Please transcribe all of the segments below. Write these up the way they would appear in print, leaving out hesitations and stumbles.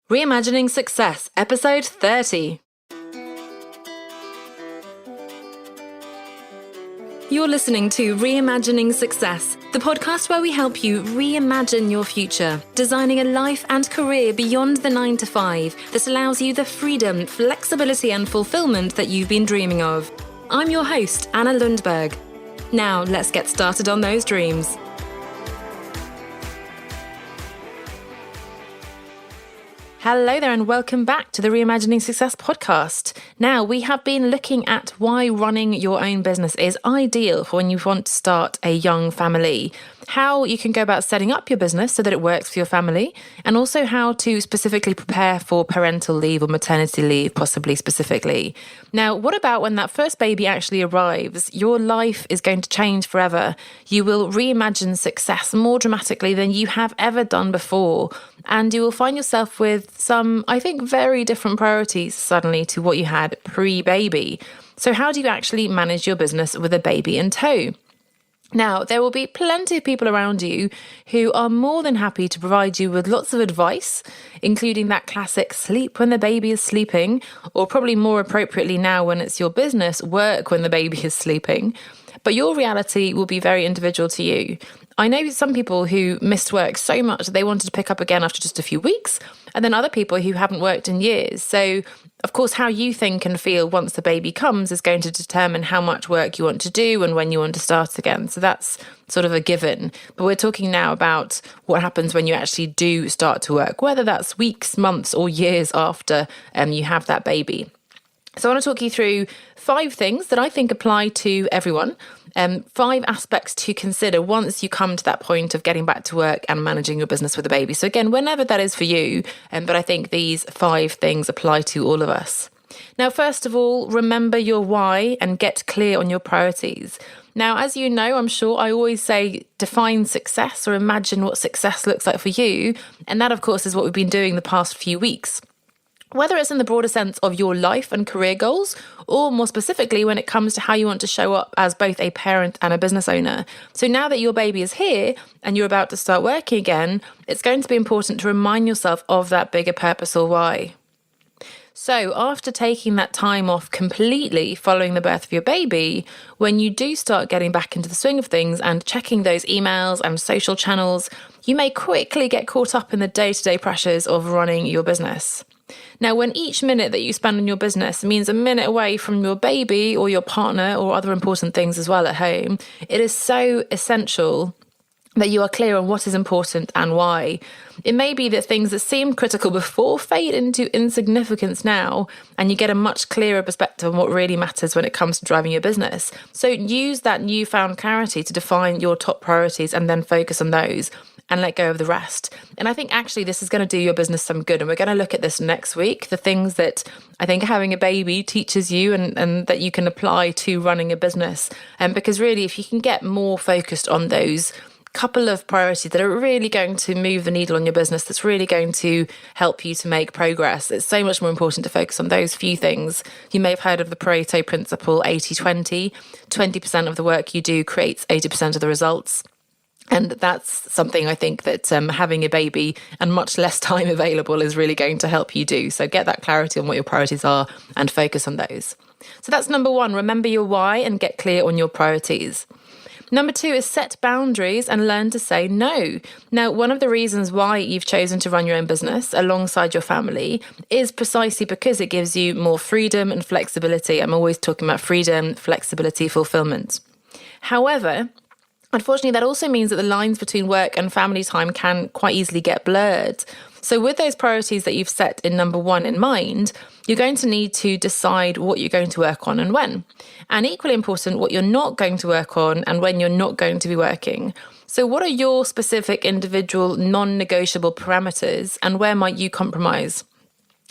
Reimagining Success, Episode 30. You're listening to Reimagining Success, the podcast where we help you reimagine your future, designing a life and career beyond the 9 to 5 that allows you the freedom, flexibility and fulfillment that you've been dreaming of. I'm your host, Anna Lundberg. Now, let's get started on those dreams. Hello there and welcome back to the Reimagining Success podcast. Now, we have been looking at why running your own business is ideal for when you want to start a young family, how you can go about setting up your business so that it works for your family, and also how to specifically prepare for parental leave or maternity leave, possibly specifically. Now, what about when that first baby actually arrives? Your life is going to change forever. You will reimagine success more dramatically than you have ever done before. And you will find yourself with some, I think, very different priorities suddenly to what you had pre-baby. So how do you actually manage your business with a baby in tow? Now, there will be plenty of people around you who are more than happy to provide you with lots of advice, including that classic sleep when the baby is sleeping, or probably more appropriately now when it's your business, work when the baby is sleeping. But your reality will be very individual to you. I know some people who missed work so much that they wanted to pick up again after just a few weeks, and then other people who haven't worked in years. So, of course, how you think and feel once the baby comes is going to determine how much work you want to do and when you want to start again. So that's sort of a given. But we're talking now about what happens when you actually do start to work, whether that's weeks, months, or years after you have that baby. So I want to talk you through 5 things that I think apply to everyone. 5 aspects to consider once you come to that point of getting back to work and managing your business with a baby. So again, whenever that is for you, but I think these 5 things apply to all of us. Now, first of all, remember your why and get clear on your priorities. Now, as you know, I'm sure I always say define success or imagine what success looks like for you. And that, of course, is what we've been doing the past few weeks. Whether it's in the broader sense of your life and career goals, or more specifically when it comes to how you want to show up as both a parent and a business owner. So now that your baby is here and you're about to start working again, it's going to be important to remind yourself of that bigger purpose or why. So after taking that time off completely following the birth of your baby, when you do start getting back into the swing of things and checking those emails and social channels, you may quickly get caught up in the day-to-day pressures of running your business. Now, when each minute that you spend on your business means a minute away from your baby or your partner or other important things as well at home, it is so essential that you are clear on what is important and why. It may be that things that seemed critical before fade into insignificance now, and you get a much clearer perspective on what really matters when it comes to driving your business. So use that newfound clarity to define your top priorities and then focus on those and let go of the rest. And I think actually this is going to do your business some good. And we're going to look at this next week, the things that I think having a baby teaches you and that you can apply to running a business. Because really, if you can get more focused on those couple of priorities that are really going to move the needle on your business, that's really going to help you to make progress. It's so much more important to focus on those few things. You may have heard of the Pareto principle, 80-20. 20% of the work you do creates 80% of the results. And that's something I think that having a baby and much less time available is really going to help you do. So get that clarity on what your priorities are and focus on those. So that's number 1, remember your why and get clear on your priorities. Number 2 is set boundaries and learn to say no. Now, one of the reasons why you've chosen to run your own business alongside your family is precisely because it gives you more freedom and flexibility. I'm always talking about freedom, flexibility, fulfillment. However, unfortunately, that also means that the lines between work and family time can quite easily get blurred. So with those priorities that you've set in number 1 in mind, you're going to need to decide what you're going to work on and when. And equally important, what you're not going to work on and when you're not going to be working. So what are your specific individual non-negotiable parameters and where might you compromise?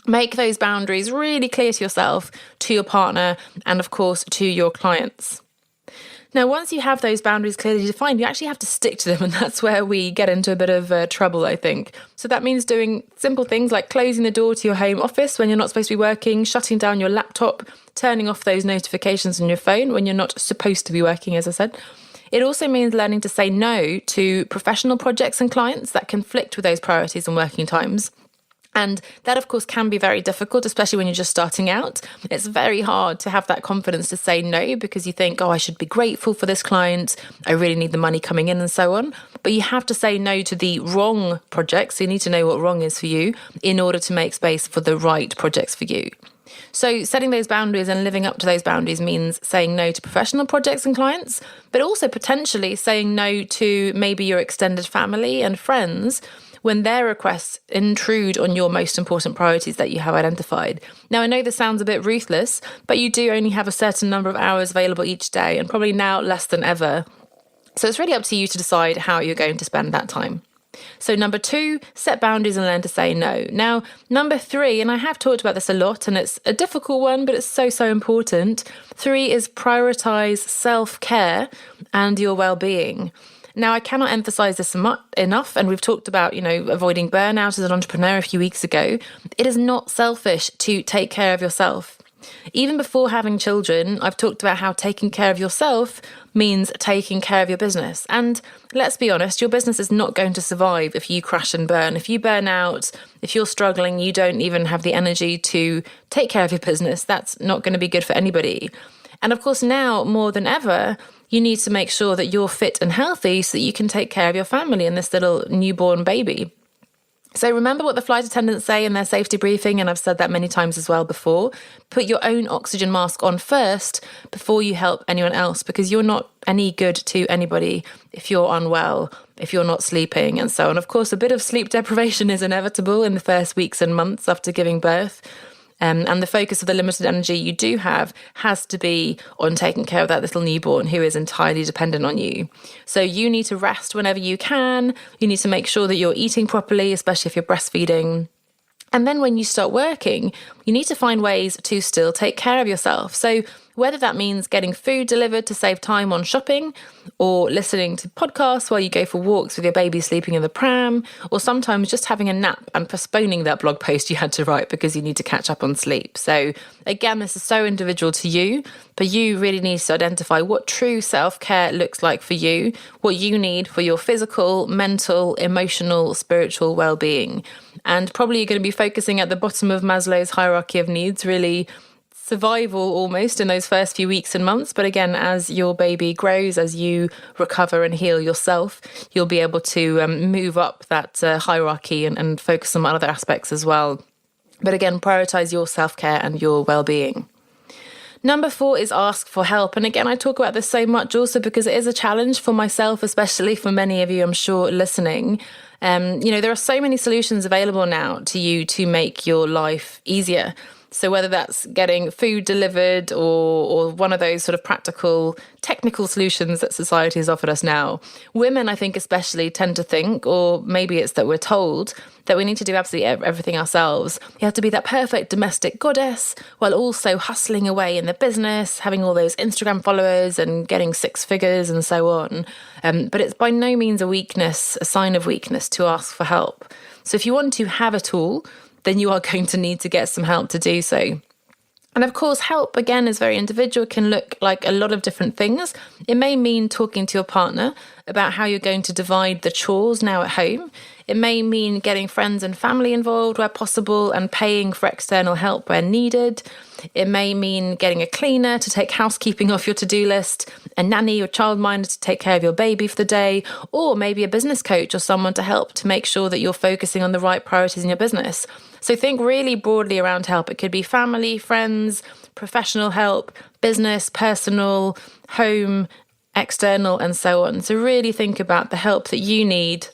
Make those boundaries really clear to yourself, to your partner, and of course to your clients. Now, once you have those boundaries clearly defined, you actually have to stick to them, and that's where we get into a bit of trouble, I think. So that means doing simple things like closing the door to your home office when you're not supposed to be working, shutting down your laptop, turning off those notifications on your phone when you're not supposed to be working, as I said. It also means learning to say no to professional projects and clients that conflict with those priorities and working times. And that, of course, can be very difficult, especially when you're just starting out. It's very hard to have that confidence to say no because you think, oh, I should be grateful for this client. I really need the money coming in and so on. But you have to say no to the wrong projects. So you need to know what wrong is for you in order to make space for the right projects for you. So setting those boundaries and living up to those boundaries means saying no to professional projects and clients, but also potentially saying no to maybe your extended family and friends when their requests intrude on your most important priorities that you have identified. Now, I know this sounds a bit ruthless, but you do only have a certain number of hours available each day, and probably now less than ever. So it's really up to you to decide how you're going to spend that time. So number 2, set boundaries and learn to say no. Now, number 3, and I have talked about this a lot, and it's a difficult one, but it's so important. 3 is prioritize self-care and your well-being. Now, I cannot emphasize this enough, and we've talked about, avoiding burnout as an entrepreneur a few weeks ago. It is not selfish to take care of yourself. Even before having children, I've talked about how taking care of yourself means taking care of your business. And let's be honest, your business is not going to survive if you crash and burn. If you burn out, if you're struggling, you don't even have the energy to take care of your business. That's not going to be good for anybody. And of course, now more than ever, you need to make sure that you're fit and healthy so that you can take care of your family and this little newborn baby. So remember what the flight attendants say in their safety briefing, and I've said that many times as well before. Put your own oxygen mask on first before you help anyone else, because you're not any good to anybody if you're unwell, if you're not sleeping, and so on. Of course, a bit of sleep deprivation is inevitable in the first weeks and months after giving birth. And the focus of the limited energy you do have has to be on taking care of that little newborn who is entirely dependent on you. So you need to rest whenever you can. You need to make sure that you're eating properly, especially if you're breastfeeding. And then when you start working, you need to find ways to still take care of yourself. So whether that means getting food delivered to save time on shopping, or listening to podcasts while you go for walks with your baby sleeping in the pram, or sometimes just having a nap and postponing that blog post you had to write because you need to catch up on sleep. So again, this is so individual to you, but you really need to identify what true self-care looks like for you, what you need for your physical, mental, emotional, spiritual well-being. And probably you're going to be focusing at the bottom of Maslow's hierarchy of needs, really survival almost in those first few weeks and months. But again, as your baby grows, as you recover and heal yourself, you'll be able to move up that hierarchy and focus on other aspects as well. But again, prioritize your self-care and your well-being. Number 4 is ask for help. And again, I talk about this so much also because it is a challenge for myself, especially for many of you, I'm sure, listening. There are so many solutions available now to you to make your life easier. So whether that's getting food delivered or one of those sort of practical, technical solutions that society has offered us now, women, I think especially, tend to think, or maybe it's that we're told, that we need to do absolutely everything ourselves. You have to be that perfect domestic goddess while also hustling away in the business, having all those Instagram followers and getting 6 figures and so on. But it's by no means a sign of weakness to ask for help. So if you want to have a tool, then you are going to need to get some help to do so. And of course, help, again, is very individual. It can look like a lot of different things. It may mean talking to your partner about how you're going to divide the chores now at home. It may mean getting friends and family involved where possible and paying for external help where needed. It may mean getting a cleaner to take housekeeping off your to-do list, a nanny or childminder to take care of your baby for the day, or maybe a business coach or someone to help to make sure that you're focusing on the right priorities in your business. So think really broadly around help. It could be family, friends, professional help, business, personal, home, external, and so on. So really think about the help that you need,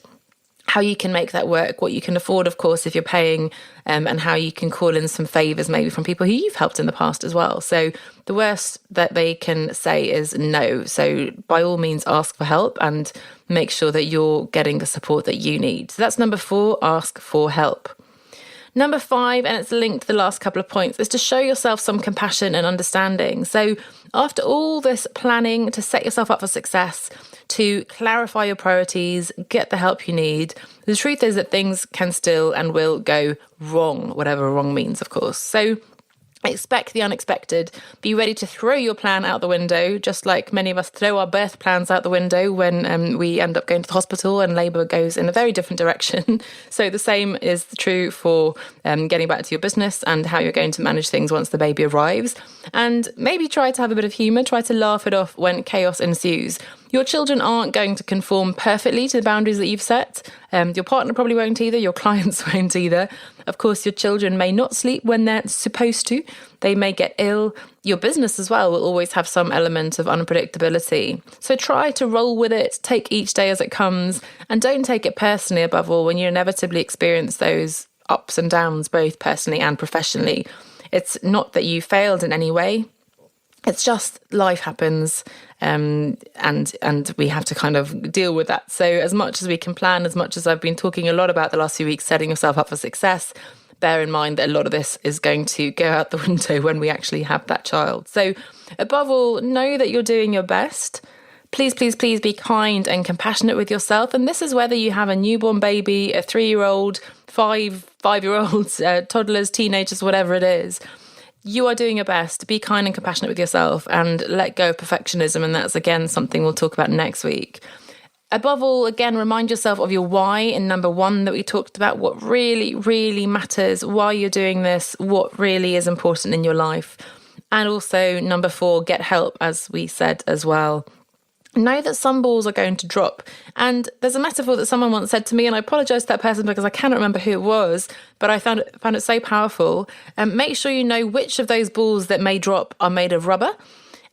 how you can make that work, what you can afford, of course, if you're paying, and how you can call in some favours maybe from people who you've helped in the past as well. So the worst that they can say is no. So by all means, ask for help and make sure that you're getting the support that you need. So that's number 4, ask for help. Number 5, and it's linked to the last couple of points, is to show yourself some compassion and understanding. So after all this planning to set yourself up for success, to clarify your priorities, get the help you need, the truth is that things can still and will go wrong, whatever wrong means, of course. So Expect the unexpected. Be ready to throw your plan out the window, just like many of us throw our birth plans out the window when we end up going to the hospital and labour goes in a very different direction. So the same is true for getting back to your business and how you're going to manage things once the baby arrives. And maybe try to have a bit of humour, try to laugh it off when chaos ensues. Your children aren't going to conform perfectly to the boundaries that you've set. Your partner probably won't either. Your clients won't either. Of course, your children may not sleep when they're supposed to. They may get ill. Your business as well will always have some element of unpredictability. So try to roll with it, take each day as it comes, and don't take it personally above all when you inevitably experience those ups and downs, both personally and professionally. It's not that you failed in any way. It's just life happens, and we have to kind of deal with that. So as much as we can plan, as much as I've been talking a lot about the last few weeks, setting yourself up for success, bear in mind that a lot of this is going to go out the window when we actually have that child. So above all, know that you're doing your best. Please, please, please be kind and compassionate with yourself. And this is whether you have a newborn baby, a 3-year-old, five-year-olds, toddlers, teenagers, whatever it is. You are doing your best. Be kind and compassionate with yourself and let go of perfectionism. And that's, again, something we'll talk about next week. Above all, again, remind yourself of your why in number 1 that we talked about, what really, really matters, why you're doing this, what really is important in your life. And also, number 4, get help, as we said as well. Know that some balls are going to drop. And there's a metaphor that someone once said to me, and I apologise to that person because I cannot remember who it was, but I found it so powerful. Make sure you know which of those balls that may drop are made of rubber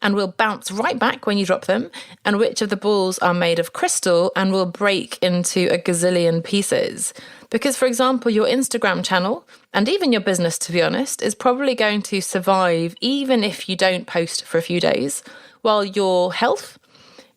and will bounce right back when you drop them, and which of the balls are made of crystal and will break into a gazillion pieces. Because, for example, your Instagram channel, and even your business, to be honest, is probably going to survive even if you don't post for a few days, while your health,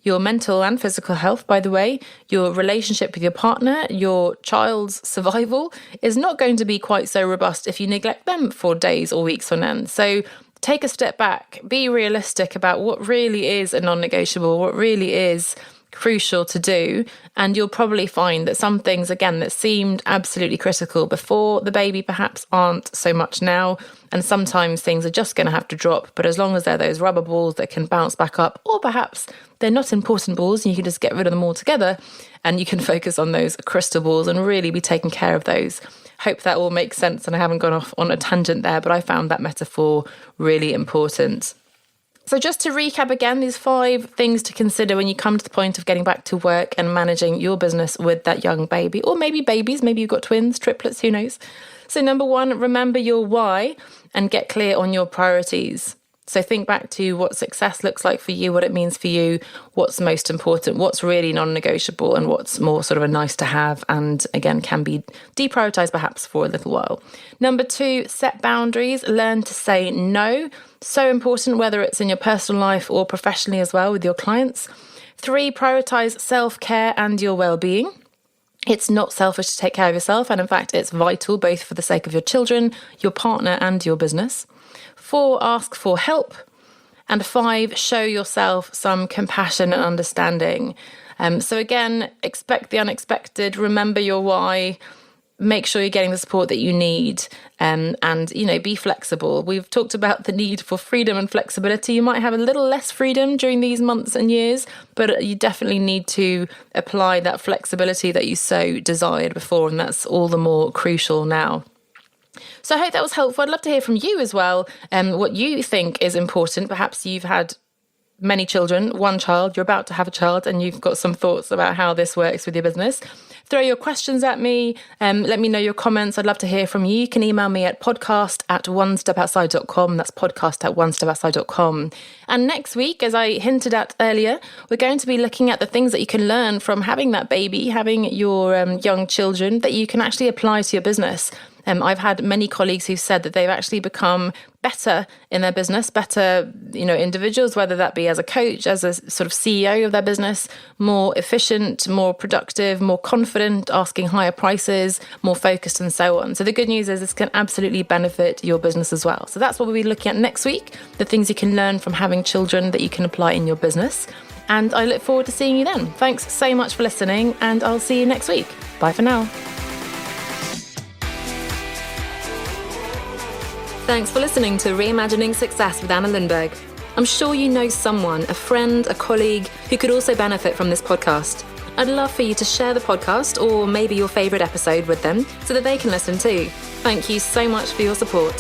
your mental and physical health, by the way, your relationship with your partner, your child's survival is not going to be quite so robust if you neglect them for days or weeks on end. So take a step back, be realistic about what really is a non-negotiable, what really is crucial to do, and you'll probably find that some things, again, that seemed absolutely critical before the baby perhaps aren't so much now, and sometimes things are just going to have to drop, but as long as they're those rubber balls that can bounce back up, or perhaps they're not important balls and you can just get rid of them altogether and you can focus on those crystal balls and really be taking care of those. Hope that all makes sense and I haven't gone off on a tangent there, but I found that metaphor really important. So just to recap again, these 5 things to consider when you come to the point of getting back to work and managing your business with that young baby, or maybe babies, maybe you've got twins, triplets, who knows. So number 1, remember your why and get clear on your priorities. So think back to what success looks like for you, what it means for you, what's most important, what's really non-negotiable, and what's more sort of a nice to have and, again, can be deprioritized perhaps for a little while. Number 2, set boundaries, learn to say no. So important, whether it's in your personal life or professionally as well with your clients. 3, prioritize self-care and your well-being. It's not selfish to take care of yourself, and in fact, it's vital both for the sake of your children, your partner, and your business. 4, ask for help. And 5, show yourself some compassion and understanding. So again, expect the unexpected, remember your why, make sure you're getting the support that you need, and be flexible. We've talked about the need for freedom and flexibility. You might have a little less freedom during these months and years, but you definitely need to apply that flexibility that you so desired before, and that's all the more crucial now. So I hope that was helpful. I'd love to hear from you as well, what you think is important. Perhaps you've had many children, 1 child, you're about to have a child, and you've got some thoughts about how this works with your business. Throw your questions at me. Let me know your comments. I'd love to hear from you. You can email me at podcast@onestepoutside.com. That's podcast@onestepoutside.com. And next week, as I hinted at earlier, we're going to be looking at the things that you can learn from having that baby, having your young children, that you can actually apply to your business. I've had many colleagues who've said that they've actually become better in their business, better, individuals, whether that be as a coach, as a sort of CEO of their business, more efficient, more productive, more confident, asking higher prices, more focused, and so on. So the good news is this can absolutely benefit your business as well. So that's what we'll be looking at next week, the things you can learn from having children that you can apply in your business. And I look forward to seeing you then. Thanks so much for listening, and I'll see you next week. Bye for now. Thanks for listening to Reimagining Success with Anna Lundberg. I'm sure you know someone, a friend, a colleague, who could also benefit from this podcast. I'd love for you to share the podcast or maybe your favourite episode with them so that they can listen too. Thank you so much for your support.